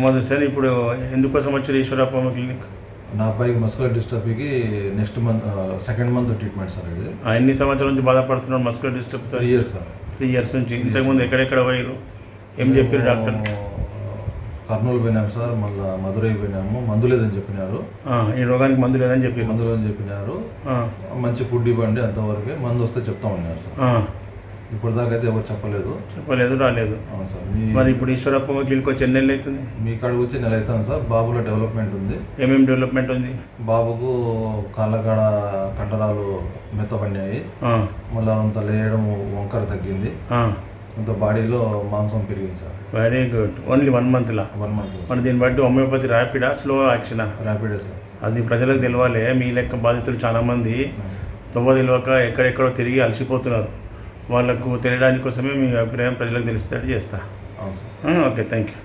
మొదటి సార్ ఇప్పుడు ఎందుకోసం వచ్చారు ఈశ్వరప్ప క్లినిక్? నా అబ్బాయికి మస్కులర్ డిస్ట్రఫీకి next month second month treatment sir ఇది. ఎన్ని సంవత్సరాల నుంచి బాధపడుతున్నాడు muscular dystrophy? 3 years sir. 3 years నుంచి. ఇంతకుముందు ఎక్కడెక్కడ పోయారు? ఏం చెప్పారు డాక్టర్? కర్నూలు పోయినాము సార్, మళ్ళీ మధురై పోయినాము. మందు లేదని చెప్పినారు. ఈ రోగానికి మందు లేదని చెప్పి మందు లేదని చెప్పినారు. మంచి ఫుడ్ ఇవ్వండి, అంతవరకే మందు వస్తే చెప్తామన్నారు సార్. ఇప్పుడు దాకా అయితే ఎవరు చెప్పలేదు, రాలేదు. అవును సార్. మరి ఇప్పుడు ఈశ్వరప్ప క్లినిక్ వచ్చి ఎన్ని నెలలు అవుతుంది? మీ కాడికి వచ్చి నెల అవుతుంది సార్. బాబులో డెవలప్మెంట్ ఉంది. ఏమేమి డెవలప్మెంట్ ఉంది? బాబుకు కాళ్ళకాడ కండరాలు మెత్తబడినాయి, మళ్ళీ అంత లేయడం వంకర తగ్గింది, అంత బాడీలో మాంసం పెరిగింది sir. Very good. Only 1 month? 1 month. మరి దీన్ని బట్టి హోమియోపతి ర్యాపిడా, స్లో యాక్షనా? ర్యాపిడే సార్. అది ప్రజలకు తెలవాలి. మీ లెక్క బాధితులు చాలామంది తెలియక ఎక్కడెక్కడో తిరిగి అలసిపోతున్నారు. వాళ్ళకు తెలియడానికి కోసమే మీ అభిప్రాయం ప్రజలకు తెలిసేటట్టు చేస్తా. అవును సార్. Okay, thank you.